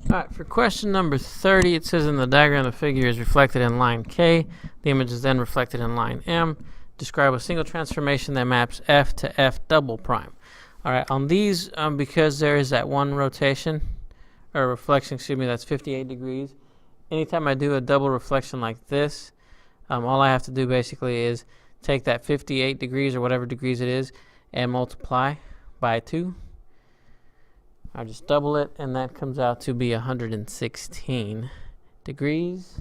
Alright, for question number 30, it says in the diagram the figure is reflected in line K. The image is then reflected in line M. Describe a single transformation that maps F to F double prime. Alright, on these, because there is that one rotation, or reflection, excuse me, that's 58 degrees. Anytime I do a double reflection like this, all I have to do basically is take that 58 degrees or whatever degrees it is and multiply by 2. I just double it, and that comes out to be 116 degrees.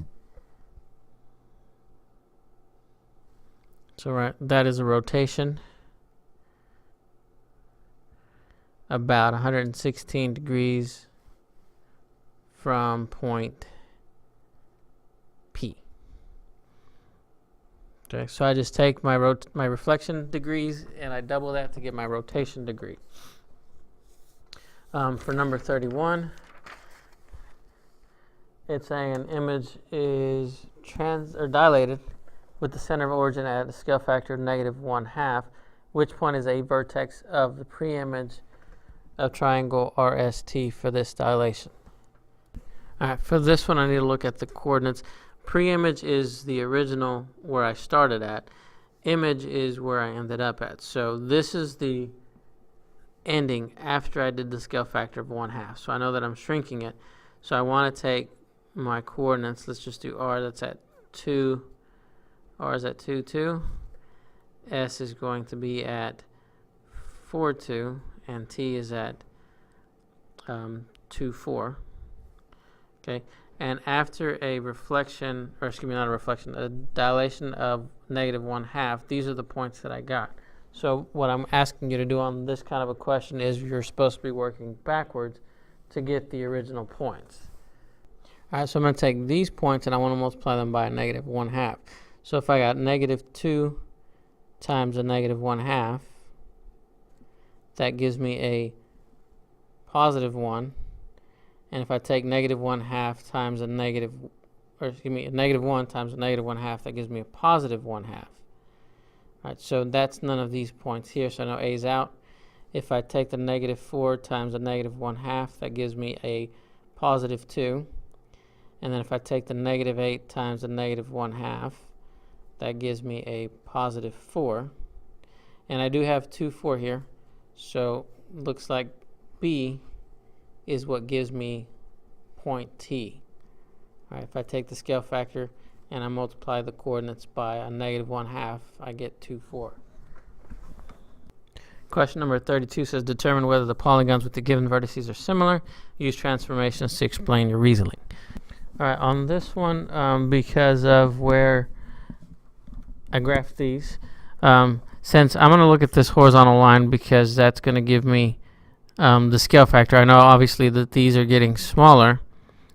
So that is a rotation about 116 degrees from point P. Okay, so I just take my reflection degrees and I double that to get my rotation degree. For number 31, it's saying an image is dilated with the center of origin at a scale factor of -1/2. Which point is a vertex of the pre-image of triangle RST for this dilation? Alright, for this one I need to look at the coordinates. Pre-image is the original where I started at. Image is where I ended up at. So this is the ending after I did the scale factor of 1/2. So I know that I'm shrinking it. So I want to take my coordinates. Let's just do R. That's at 2. R is at 2, 2. S is going to be at 4, 2. And T is at 2, 4. Okay. And after a reflection, or excuse me, not a reflection, a dilation of -1/2, these are the points that I got. So what I'm asking you to do on this kind of a question is you're supposed to be working backwards to get the original points. Alright, so I'm going to take these points and I want to multiply them by a -1/2. So if I got -2 times a -1/2, that gives me a +1. And if I take -1/2 times a -1 times a -1/2, that gives me a +1/2. Alright, so that's none of these points here, so I know A's out. If I take the -4 times a -1/2, that gives me a +2. And then if I take the -8 times a -1/2, that gives me a +4. And I do have 2, 4 here, so looks like B is what gives me point T. Alright, if I take the scale factor and I multiply the coordinates by a -1/2, I get 2, 4. Question number 32 says determine whether the polygons with the given vertices are similar. Use transformations to explain your reasoning. Alright, on this one, because of where I graphed these, since I'm going to look at this horizontal line because that's going to give me the scale factor. I know obviously that these are getting smaller.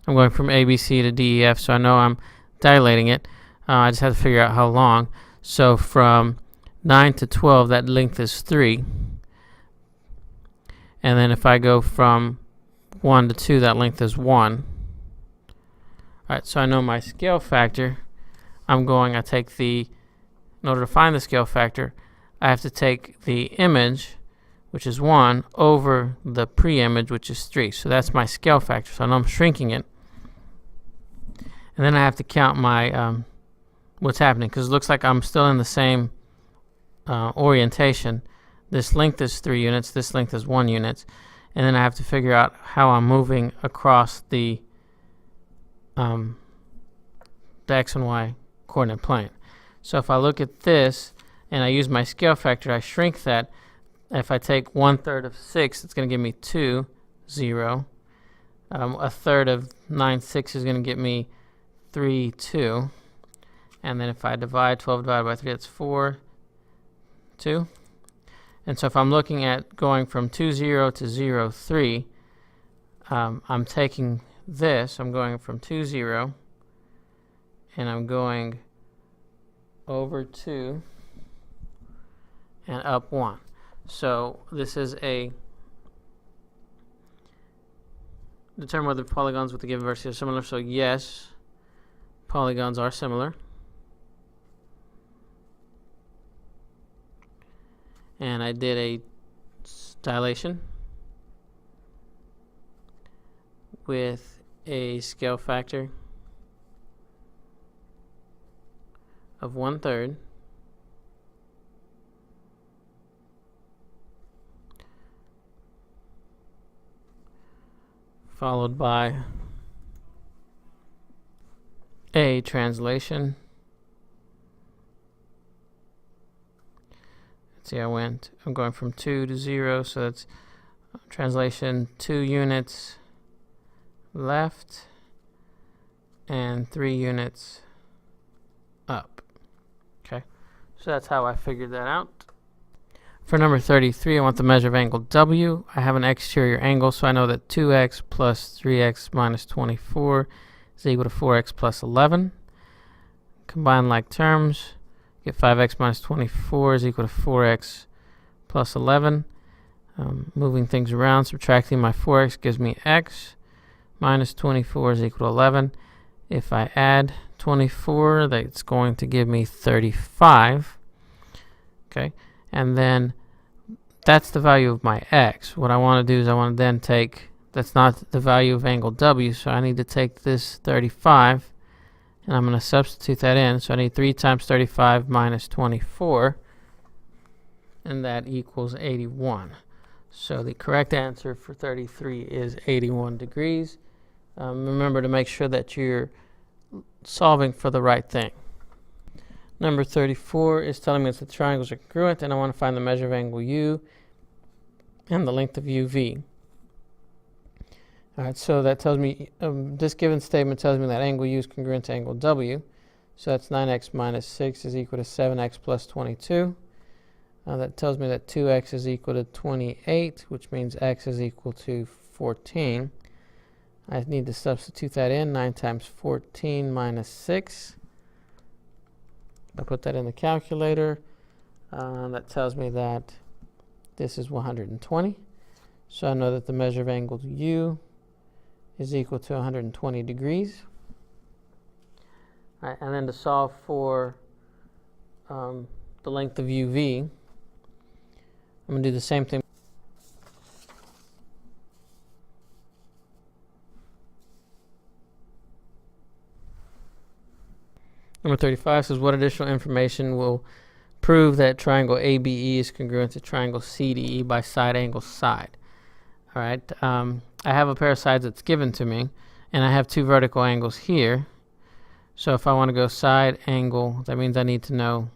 I'm going from ABC to DEF, so I know I'm dilating it. I just have to figure out how long. So from 9 to 12, that length is 3. And then if I go from 1 to 2, that length is 1. Alright, so I know my scale factor. In order to find the scale factor, I have to take the image, which is 1, over the pre-image, which is 3. So that's my scale factor. So I know I'm shrinking it. And then I have to count my what's happening, because it looks like I'm still in the same orientation. This length is 3 units. This length is 1 unit. And then I have to figure out how I'm moving across the X and Y coordinate plane. So if I look at this and I use my scale factor, I shrink that. If I take 1/3 of 6, it's going to give me 2, 0. 1/3 of 9, 6 is going to give me 3, 2. And then if I divide 12 divided by 3, that's 4, 2. And so if I'm looking at going from 2, 0 to 0, 3, I'm taking this. I'm going from 2, 0, and I'm going over 2 and up 1. So this is a determine whether polygons with the given vertices are similar. So yes, polygons are similar. And I did a dilation with a scale factor of 1/3 followed by a translation. Let's see, I'm going from 2 to 0, so that's translation 2 units left and 3 units up. Okay, so that's how I figured that out. For number 33, I want the measure of angle W. I have an exterior angle, so I know that 2x plus 3x minus 24 is equal to 4x plus 11. Combine like terms, get 5x minus 24 is equal to 4x plus 11. Moving things around, subtracting my 4x gives me x, minus 24 is equal to 11. If I add 24, that's going to give me 35. Okay, and then that's the value of my x. What I want to do is I want to then take, that's not the value of angle W, so I need to take this 35, and I'm going to substitute that in. So I need 3 times 35 minus 24, and that equals 81. So the correct answer for 33 is 81 degrees. Remember to make sure that you're solving for the right thing. Number 34 is telling me that the triangles are congruent, and I want to find the measure of angle U and the length of UV. All right, so that tells me, this given statement tells me that angle U is congruent to angle W. So that's 9x minus 6 is equal to 7x plus 22. That tells me that 2x is equal to 28, which means x is equal to 14. I need to substitute that in. 9 times 14 minus 6. I put that in the calculator. That tells me that this is 120. So I know that the measure of angle U is equal to 120 degrees. All right, and then to solve for the length of UV, I'm going to do the same thing. Number 35 says, what additional information will prove that triangle ABE is congruent to triangle CDE by side angle side? All right, I have a pair of sides that's given to me, and I have 2 vertical angles here. So if I want to go side angle, that means I need to know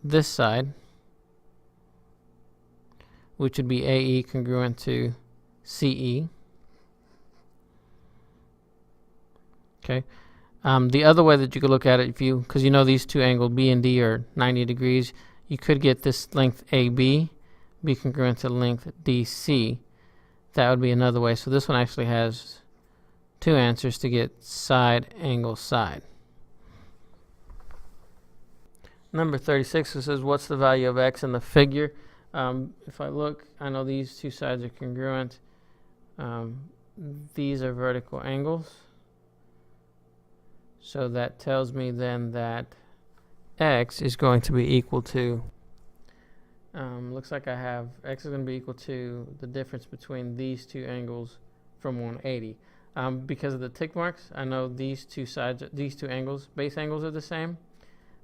this side, which would be AE congruent to CE. Okay. The other way that you could look at it, because you know these 2 angles B and D are 90 degrees, you could get this length AB be congruent to the length DC. That would be another way. So this one actually has 2 answers to get side angle side. Number 36, it says, what's the value of x in the figure? If I look, I know these 2 sides are congruent. These are vertical angles. So that tells me then that x is going to be equal to, looks like I have x is going to be equal to the difference between these 2 angles from 180. Because of the tick marks, I know these 2 sides, these 2 angles, base angles are the same.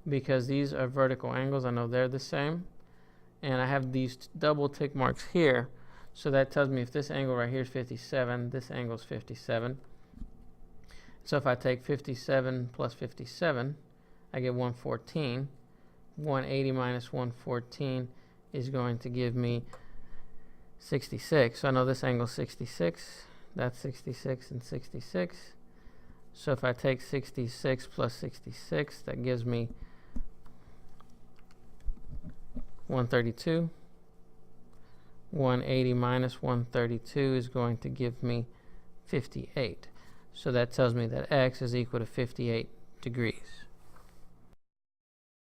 Because these are vertical angles, I know they're the same. And I have these double tick marks here. So that tells me if this angle right here is 57, this angle is 57. So if I take 57 plus 57, I get 114. 180 minus 114 is going to give me 66. So I know this angle is 66. That's 66 and 66. So if I take 66 plus 66, that gives me 132. 180 minus 132 is going to give me 58. So that tells me that x is equal to 58 degrees.